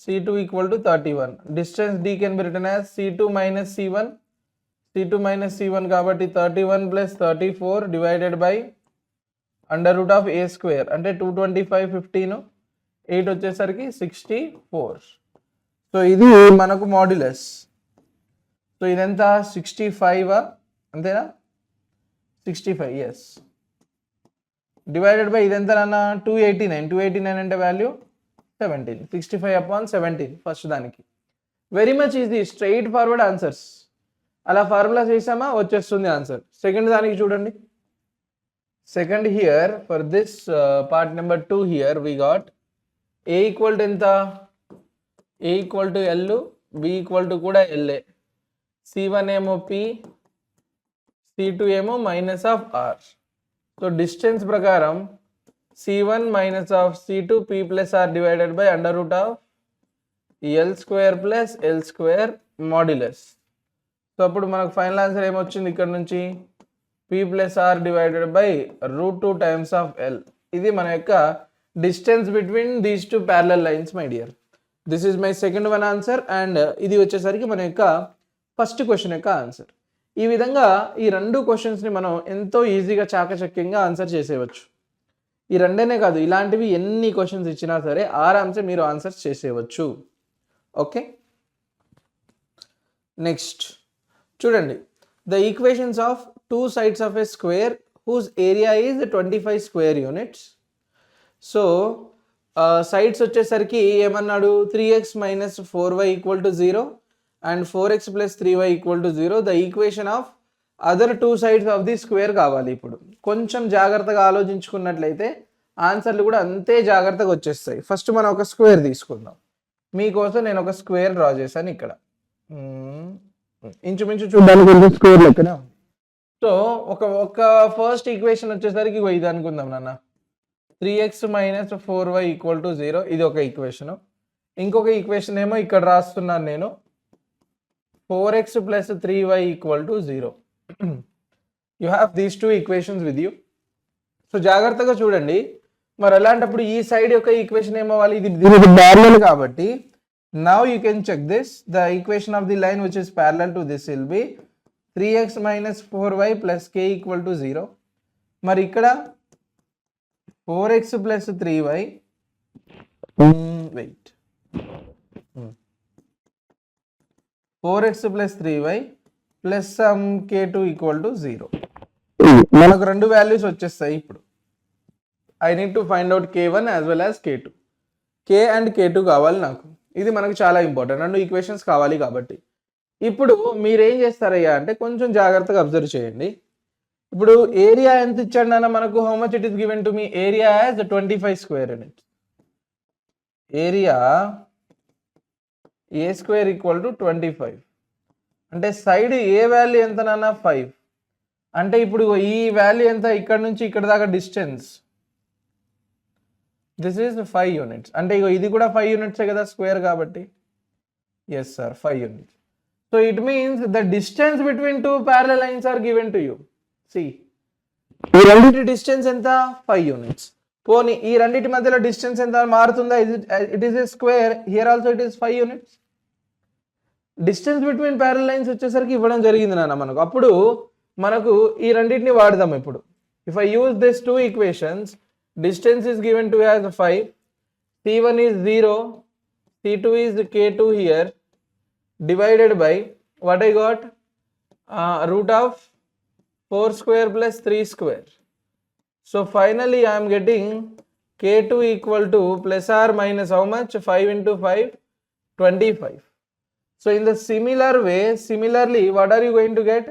c2 equal to 31. Distance d can be written as c2 minus c1, c2 minus c1 కాబట్టి 31 plus 34 divided by under root of a square అంటే 225, 15, 8 వచ్చేసరికి 64. So ఇది మనకు modulus. So ఇదంతా 65 అంతేనా, 65 yes, divided by ఇదంతా నాన్న 289 అంటే వాల్యూ 17, 65/17 ఫస్ట్ దానికి. Very much easy, straightforward answers. అలా ఫార్ములా చేసామా వచ్చేస్తుంది ఆన్సర్. సెకండ్ దానికి చూడండి. Second here for this part number 2 here we got A equal to ఎంత, A equal to L, B equal to కూడా ఎల్ఏ, c1 ఏమో p, c2 ఏమో minus of r. సో డిస్టెన్స్ ప్రకారం c1 minus of c2 p plus r divided by under root of l square plus l square modulus. So అప్పుడు మనకు final answer ఏమొచ్చింది ఇక్కడ నుంచి p plus r divided by √2 times of l. ఇది మన యొక్క distance between these two parallel lines my dear. This is my second one answer and ఇది వచ్చేసరికి మన యొక్క ఫస్ట్ క్వశ్చన్ యొక్క ఆన్సర్. ఈ విధంగా ఈ రెండు క్వశ్చన్స్ని మనం ఎంతో ఈజీగా చాకచక్యంగా ఆన్సర్ చేసేయవచ్చు. ఈ రెండేనే కాదు, ఇలాంటివి ఎన్ని క్వశ్చన్స్ ఇచ్చినా సరే ఆరామ్సే మీరు ఆన్సర్స్ చేసేయవచ్చు. ఓకే, నెక్స్ట్ చూడండి. The equations of two sides of a square whose area is 25 square units. So sides వచ్చేసరికి ఏమన్నాడు, 3x minus 4y equal to 0 and 4x plus 3y equal to 0. The equation of other two sides of the square కావాలి. ఇప్పుడు కొంచెం జాగ్రత్తగా ఆలోచించుకున్నట్లయితే ఆన్సర్లు కూడా అంతే జాగ్రత్తగా వచ్చేస్తాయి. ఫస్ట్ మనం ఒక స్క్వేర్ తీసుకుందాం. మీకోసం నేను ఒక స్క్వేర్ డ్రా చేశాను ఇక్కడ. ఇంచుమించు చూడడానికి స్క్వేర్ లెక్కనే. సో ఒక ఫస్ట్ ఈక్వేషన్ వచ్చేసరికి ఇది అనుకుందాం నాన్న, 3x minus 4y equal to 0. ఇది ఒక ఈక్వేషన్. ఇంకొక ఈక్వేషన్ ఏమో ఇక్కడ రాస్తున్నాను నేను, 4x plus 3y equal to 0. You have these two equations with you. So జాగ్రత్తగా చూడండి. మరి అలాంటప్పుడు ఈ సైడ్ యొక్క ఈక్వేషన్ ఏమవ్వాలి, ఇది ప్యారలల్ కాబట్టి now you can check this. The equation of the line which is parallel to this will be 3x minus 4y plus k equal to 0. మరి ఇక్కడ 4x plus 3y wait 4x plus 3y plus some k2 equal to 0. మనకు రెండు values వచ్చేస్తాయి. ఇప్పుడు I need to find out k1 as well as k2. k and k2 కావాలి నాకు. ఇది మనకు చాలా ఇంపార్టెంట్, రెండు ఈక్వేషన్స్ కావాలి కాబట్టి. ఇప్పుడు మీరేం చేస్తారయ్యా అంటే కొంచెం జాగ్రత్తగా అబ్జర్వ్ చేయండి. ఇప్పుడు ఏరియా ఎంత ఇచ్చాడు నాన్న మనకు, how much it is given to me, area as 25 square units. Area A square equal to 25 అంటే సైడ్ ఏ వాల్యూ ఎంత నాన్న 5. అంటే ఇప్పుడు ఈ వాల్యూ ఎంత, ఇక్కడ నుంచి ఇక్కడ దాకా డిస్టెన్స్, దిస్ ఈజ్ 5 యూనిట్స్. అంటే ఇది కూడా 5 యూనిట్సే కదా స్క్వేర్ కాబట్టి. Yes sir, 5 units. So it means the distance between two parallel lines are given to you. See ఈ రెండింటి డిస్టెన్స్ ఎంత, 5 యూనిట్స్. పోనీ ఈ రెండింటి మధ్యలో డిస్టెన్స్ ఎంత మారుతుందా, it is a square, here also it is 5 units. Distance between parallel lines వచ్చేసరికి ఇవ్వడం జరిగింది నాన్న మనకు. అప్పుడు మనకు ఈ రెండింటిని వాడదాం ఇప్పుడు. If I use this two equations, distance is given to as 5, c1 is 0, c2 is k2 here, divided by what I got, root of 4 square plus 3 square. So finally I am getting k2 equal to plus or minus how much, 5 into 5, 25. So in the similar way, similarly what are you going to get,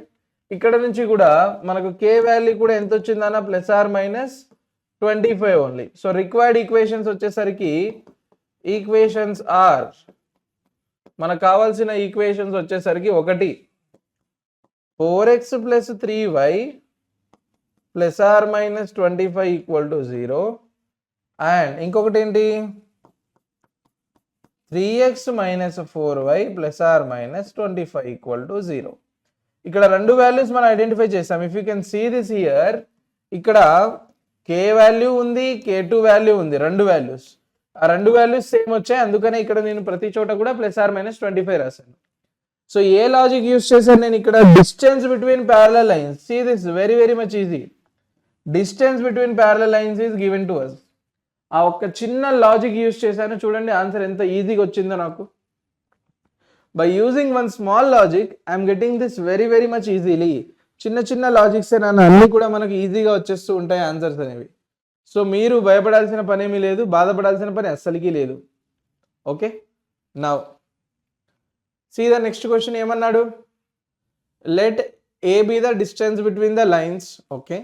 ఇక్కడ నుంచి కూడా మనకు k value కూడా ఎంత వచ్చిందన్న, plus or minus 25 only. So required equations వచ్చేసరికి equations are, మనకు కావాల్సిన ఈక్వేషన్స్ వచ్చేసరికి ఒకటి 4x plus 3y plus or minus 25 equal to 0 and ఇంకొకటి ఏంటి 3x minus 4y plus or minus 25 equal to 0. ఇక్కడ రెండు వాల్యూస్ మనం ఐడెంటిఫై చేస్తాం. If you can see this here, ఇక్కడ k వాల్యూ ఉంది, k2 వాల్యూ ఉంది, రెండు వాల్యూస్. ఆ రెండు వాల్యూస్ సేమ్ వచ్చాయి, అందుకనే ఇక్కడ నేను ప్రతి చోట కూడా ప్లస్ ఆర్ మైనస్ 25 రాశాను. సో ఏ లాజిక్ యూస్ చేశాను నేను ఇక్కడ, distance between parallel lines. See this very very much easy. Distance between parallel lines is given to us. ఆ ఒక్క చిన్న లాజిక్ యూస్ చేశాను, చూడండి ఆన్సర్ ఎంత ఈజీగా వచ్చిందో నాకు. By using one small logic I'm getting this very very much easily. చిన్న చిన్న లాజిక్స్ నన్ను అన్నీ కూడా మనకు ఈజీగా వచ్చేస్తూ ఉంటాయి ఆన్సర్స్ అనేవి. సో మీరు భయపడాల్సిన పని ఏమీ లేదు, బాధపడాల్సిన పని అస్సలకి లేదు. Okay, now see the next question. ఏమన్నాడు, let A B the distance between the lines, okay,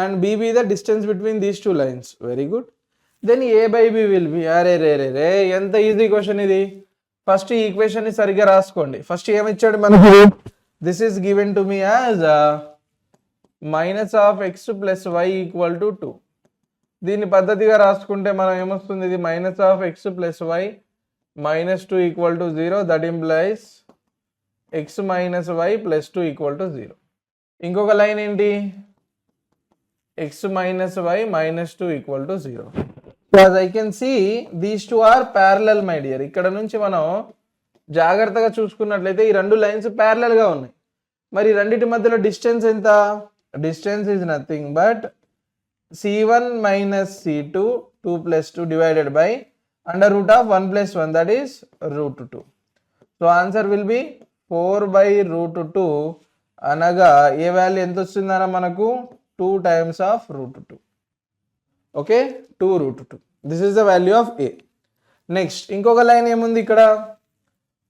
and B B the distance between these two lines. Very good. Then A by B will be, అరే రే రే రే ఎంత easy question ఇది. First ఈ ఈక్వేషన్ని సరిగ్గా రాసుకోండి. First ఏమిచ్చాడు మనకు, this is given to me as minus of x plus y equal to 2. దీన్ని పద్ధతిగా రాసుకుంటే మనం ఏమొస్తుంది, ఇది minus of x plus y minus 2 equal to 0. That implies x minus y plus 2 equal to 0. ఇంకొక లైన్ ఏంటి, x minus y minus 2 equal to 0. So as I can see these two are parallel my dear. ఇక్కడ నుంచి మనం జాగ్రత్తగా చూసుకున్నట్లయితే ఈ రెండు lines ప్యారలల్గా ఉన్నాయి. మరి రెండింటి మధ్యలో డిస్టెన్స్ ఎంత, distance is nothing but c1 minus c2 2 plus 2 divided by under root of 1 plus 1 that is root 2. So answer will be 4 by root 2, అనగా ఏ వాల్యూ ఎంత వస్తుందన్న మనకు 2 times of root 2. Okay, 2 root 2. This is the value of a. Next ఇంకొక లైన్ ఏముంది ఇక్కడ,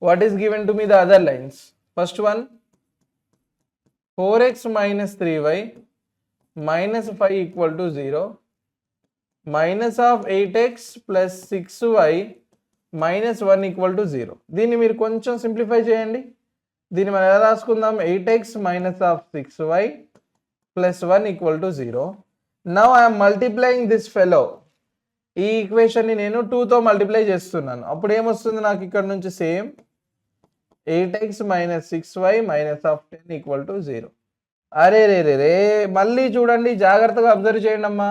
what is given to me the other lines. First one 4x minus 3y minus 5 equal to 0, minus of 8x plus 6y minus 1 equal to 0. దీన్ని మీరు కొంచెం simplify చేయండి. దీన్ని మనం ఎలా రాసుకుందాం, 8x minus of 6y plus 1 equal to 0. Now I am multiplying this fellow. ఈ ఈక్వేషన్ని నేను 2తో మల్టిప్లై చేస్తున్నాను. అప్పుడు ఏమొస్తుంది నాకు ఇక్కడ నుంచి same 8x minus 6y minus of 10 equal to 0. అరే రే రే రే, మళ్ళీ చూడండి, జాగ్రత్తగా అబ్జర్వ్ చేయండి అమ్మా.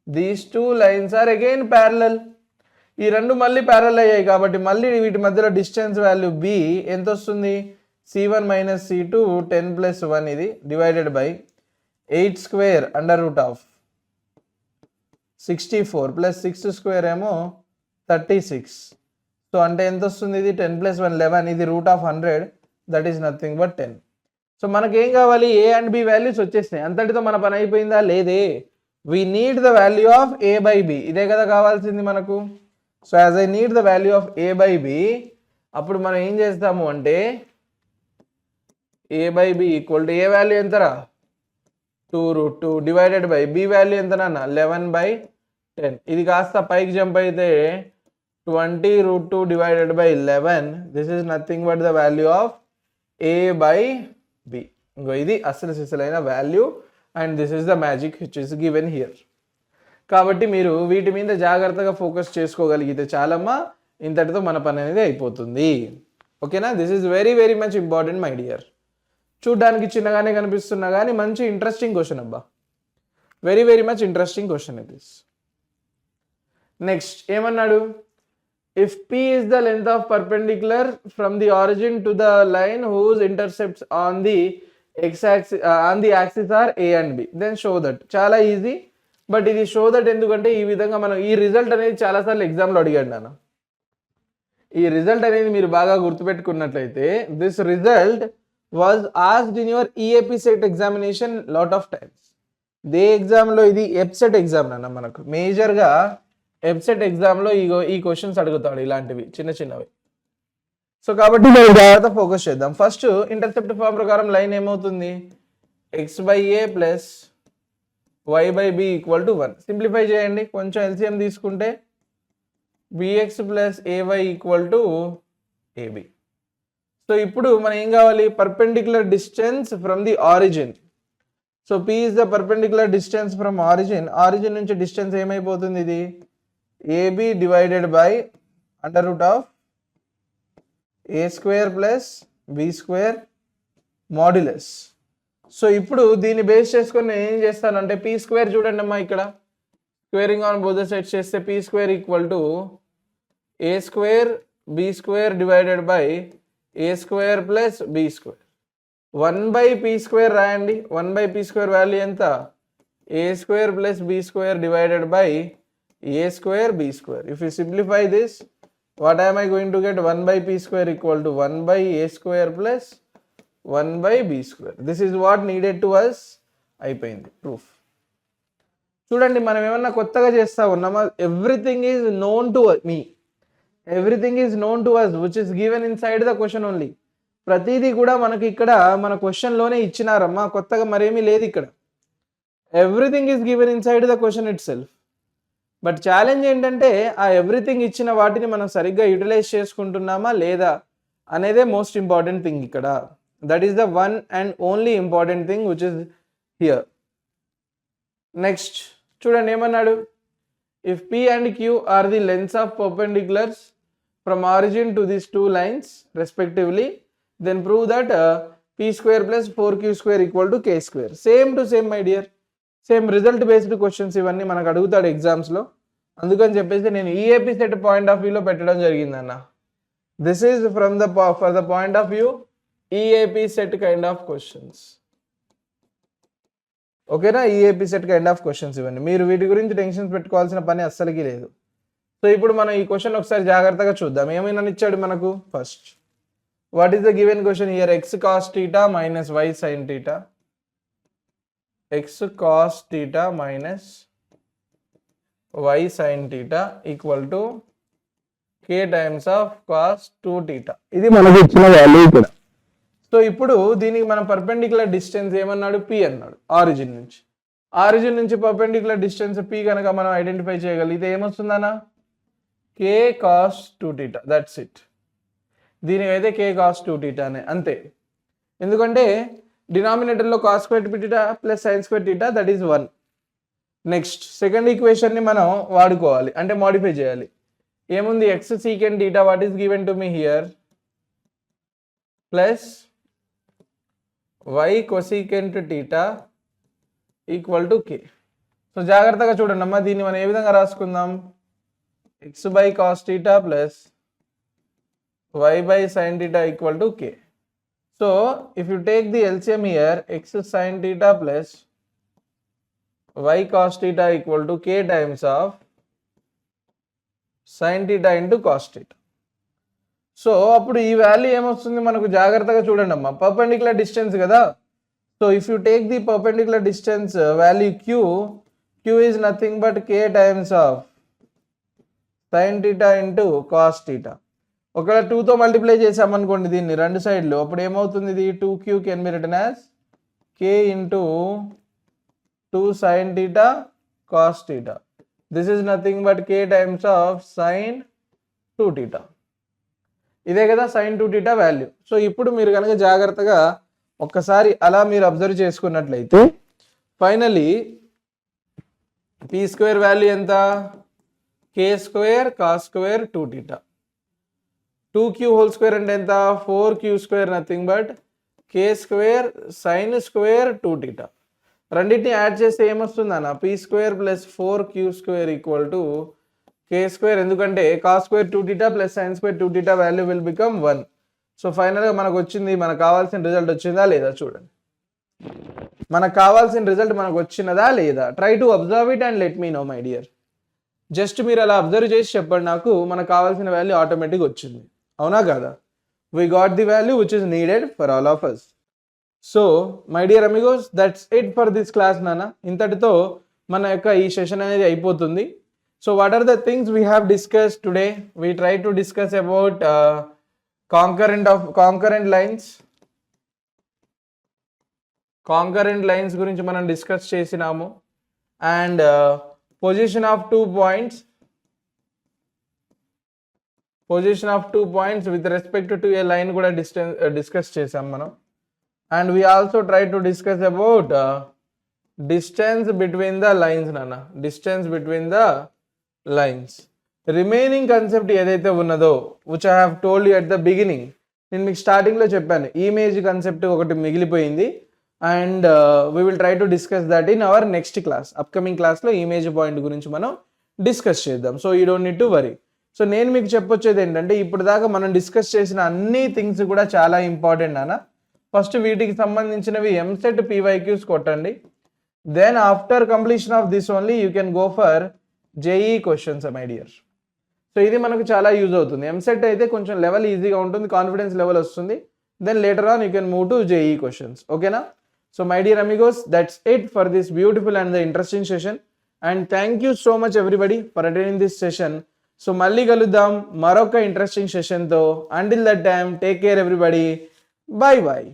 These two lines are again parallel. ఈ రెండు మళ్ళీ ప్యారలల్ అయ్యాయి కాబట్టి మళ్ళీ వీటి మధ్యలో డిస్టెన్స్ వాల్యూ b ఎంత వస్తుంది, c1 మైనస్ c2 10 ప్లస్ 1 ఇది divided by 8 square under root of 64 plus 6 square ఏమో 36. సో అంటే ఎంత వస్తుంది, ఇది 10 ప్లస్ 1 11, ఇది root of 100 that is nothing but 10. So మనకేం కావాలి, ఏ అండ్ బి వాల్యూస్ వచ్చేసినాయి. అంతటితో మన పని అయిపోయిందా, లేదే. We need the value of A by B, ఇదే కదా కావాల్సింది మనకు. So as I need the value of A by B, అప్పుడు మనం ఏం చేస్తాము అంటే A by B equal to A value ఎంతరా 2 root 2 divided by B value ఎంతనన్నా 11 బై 10. ఇది కాస్త పైకి జంప్ అయితే 20 root 2 divided by 11. This is nothing but the value of A by B. ఇంకో ఇది అసలు సిసలైన value and this is the magic which is given here. కాబట్టి మీరు వీటి మీద జాగ్రత్తగా ఫోకస్ చేసుకోగలిగితే చాలమ్మా, ఇంతటితో మన పని అనేది అయిపోతుంది. ఓకేనా, this is very very much important my dear. చూడ్డానికి చిన్నగానే కనిపిస్తున్నా కానీ మంచి ఇంట్రెస్టింగ్ క్వశ్చన్ అబ్బా, very very much interesting question ఇది. నెక్స్ట్ ఏమన్నాడు, if p is the length of perpendicular from the origin to the line whose intercepts on the x-axis on the axis are a and b, then show that. చాలా easy, but ఇది show that ఎందుకంటే ఈ విధంగా మనం ఈ result అనేది చాలాసార్లు ఎగ్జామ్లో అడిగాడు నాన్న. ఈ రిజల్ట్ అనేది మీరు బాగా గుర్తుపెట్టుకున్నట్లయితే this result was asked in your EAP set examination lot of times. దే ఎగ్జామ్లో ఇది ఎప్సెట్ ఎగ్జామ్ నాన్న, మనకు మేజర్గా ఎప్సెట్ ఎగ్జామ్లో ఈ క్వశ్చన్స్ అడుగుతాడు ఇలాంటివి చిన్న చిన్నవి. సో కాబట్టి మనం జాగ్రత్త ఫోకస్ చేద్దాం. ఫస్ట్ ఇంటర్సెప్ట్ ఫార్మ్ ప్రకారం లైన్ ఏమవుతుంది, X by A plus Y by B equal to 1. Simplify చేయండి, కొంచెం ఎల్సిఎం తీసుకుంటే BX plus AY equal to AB. So ఇప్పుడు మనం ఏం కావాలి, perpendicular distance from the origin. So P is the perpendicular distance from origin. Origin నుంచి distance ఏమైపోతుంది, ఇది AB divided by under root of A square plus B square modulus. So ఇప్పుడు దీన్ని base చేసుకొని నేను ఏం చేస్తానంటే పీ స్క్వేర్ చూడండి అమ్మా, ఇక్కడ స్క్వేరింగ్ ఆన్ బోత్ సైడ్స్ చేస్తే P square equal to A square B square divided by A square plus B square. 1 by P square రాయండి. 1 బై పీ స్క్వేర్ వాల్యూ ఎంత, A square plus B square divided by A square B square. If you simplify this, what am I going to get, 1 by p square equal to 1 by a square plus 1 by b square. This is what needed to us. అయిపోయింది proof. చూడండి మనం ఏమన్నా కొత్తగా చేస్తా ఉన్నామా, everything is known to me, everything is known to us which is given inside the question only. ప్రతిదీ కూడా మనకి ఇక్కడ మన క్వశ్చన్లోనే ఇచ్చినారమ్మా, కొత్తగా మరేమీ లేదు ఇక్కడ. Everything is given inside the question it self. But challenge ఏంటంటే ఆ ఎవ్రీథింగ్ ఇచ్చిన వాటిని మనం సరిగ్గా యూటిలైజ్ చేసుకుంటున్నామా లేదా అనేదే మోస్ట్ ఇంపార్టెంట్ థింగ్ ఇక్కడ. That is the one and only important thing which is here. Next చూడండి ఏమన్నాడు, if p and q are the lengths of perpendiculars from origin to these two lines respectively, then prove that p square plus 4q square equal to k square. Same to same my dear, same result based questions ఇవన్నీ మనకు అడుగుతాడు ఎగ్జామ్స్లో. అందుకని చెప్పేసి నేను EAP set point of వ్యూలో పెట్టడం జరిగిందన్న. This is for the point of view EAP set kind of questions. ఓకేనా, EAP set kind of questions ఇవన్నీ. మీరు వీటి గురించి టెన్షన్స్ పెట్టుకోవాల్సిన పని అస్సలకి లేదు. సో ఇప్పుడు మనం ఈ క్వశ్చన్ ఒకసారి జాగ్రత్తగా చూద్దాం. ఏమైనా ఇచ్చాడు మనకు. First, what is the given question here? X cos theta minus y sine theta, X cos theta minus y sine theta equal to K times of cos 2 theta. ఇది మనకు ఇచ్చిన వాల్యూ ఇక్కడ. సో ఇప్పుడు దీనికి మనం పర్పెండిక్యులర్ డిస్టెన్స్ ఏమన్నాడు? P అన్నాడు. Origin నుంచి పర్పెండిక్యులర్ డిస్టెన్స్ పి కనుక మనం ఐడెంటిఫై చేయగలిగితే ఏమొస్తుందన్నా? కే కాస్ 2 థీటా. That's it. దీనికైతే కే కాస్ 2 థీటా అనే అంతే. ఎందుకంటే డినామినేటర్లో cos square theta plus sine square theta, that is 1. Next second ఈక్వేషన్ని మనం వాడుకోవాలి, అంటే మోడిఫై చేయాలి. ఏముంది? X secant theta what is given to me here plus Y cosecant theta equal to K. So జాగ్రత్తగా చూడండి అమ్మా, దీన్ని మనం ఏ విధంగా రాసుకుందాం? X by cos theta plus y by sin theta equal to k. So if you take the LCM here, x sin theta plus y cos theta equal to k times of sin theta into cos theta. So అప్పుడు ఈ value ఏమొస్తుంది మనకు? జాగ్రత్తగా చూడండి అమ్మా, perpendicular distance కదా. So if you take the perpendicular distance value q is nothing but k times of sin theta into cos theta. ఒకవేళ 2తో మల్టిప్లై చేసామనుకోండి దీన్ని రెండు సైడ్లు, అప్పుడు ఏమవుతుంది? ఇది 2q can be written as k into 2 sin theta cos theta. This is nothing but k times of sin 2 theta. ఇదే కదా sin 2 theta వాల్యూ. సో ఇప్పుడు మీరు కనుక జాగ్రత్తగా ఒక్కసారి అలా మీరు అబ్జర్వ్ చేసుకున్నట్లయితే ఫైనలీ p స్క్వేర్ వాల్యూ ఎంత? k square cos square 2 theta. 2q whole square అంటే ఎంత? 4q square nothing but k square sine square 2 theta. రెండింటిని యాడ్ చేస్తే ఏమొస్తుంది అన్న? p square plus 4q square equal to k square. ఎందుకంటే cos square 2 theta plus sine square 2 theta value will become 1. So ఫైనల్గా మనకు వచ్చింది, మనకు కావాల్సిన రిజల్ట్ వచ్చిందా లేదా చూడండి. మనకు కావాల్సిన రిజల్ట్ మనకు వచ్చినదా లేదా? Try to observe it and let me know my dear. Just మీరు అలా అబ్జర్వ్ చేసి చెప్పండి నాకు, మనకు కావాల్సిన వాల్యూ ఆటోమేటిక్గా వచ్చింది. అవునా కదా? we got the value which is needed for all of us. So my dear amigos, that's it for this class nana. ఇంతటితో మన యొక్క ఈ సెషన్ అనేది అయిపోతుంది. So what are the things we have discussed today? We try to discuss about concurrent lines గురించి మనం discuss చేసినాము. And position of 2 points with respect to a line కూడా డిస్కస్ చేసాం మనం. And we also try to discuss about distance between the lines నాన్న. distance between the lines. Remaining concept ఏదైతే ఉన్నదో which I have told you at the beginning, నేను మీకు స్టార్టింగ్లో చెప్పాను, ఇమేజ్ కాన్సెప్ట్ ఒకటి మిగిలిపోయింది. And we will try to discuss that in our next class. Upcoming క్లాస్లో ఇమేజ్ పాయింట్ గురించి మనం డిస్కస్ చేద్దాం. So you don't need to worry. So నేను మీకు చెప్పొచ్చేది ఏంటంటే, ఇప్పుడు దాకా మనం డిస్కస్ చేసిన అన్ని థింగ్స్ కూడా చాలా ఇంపార్టెంట్ అన్న. ఫస్ట్ వీటికి సంబంధించినవి ఎంసెట్ పీవైక్యూస్ కొట్టండి. Then after completion of this only you can go for JEE questions my dear. So ఇది మనకు చాలా యూజ్ అవుతుంది. ఎంసెట్ అయితే కొంచెం లెవెల్ ఈజీగా ఉంటుంది, కాన్ఫిడెన్స్ లెవెల్ వస్తుంది. Then later on you can move to JEE questions. ఓకేనా? So my dear amigos, that's it for this beautiful and the interesting session. And thank you so much everybody for attending this session. So మళ్ళీ కలుద్దాం మరొక interesting సెషన్తో. Until that time take care everybody. Bye bye.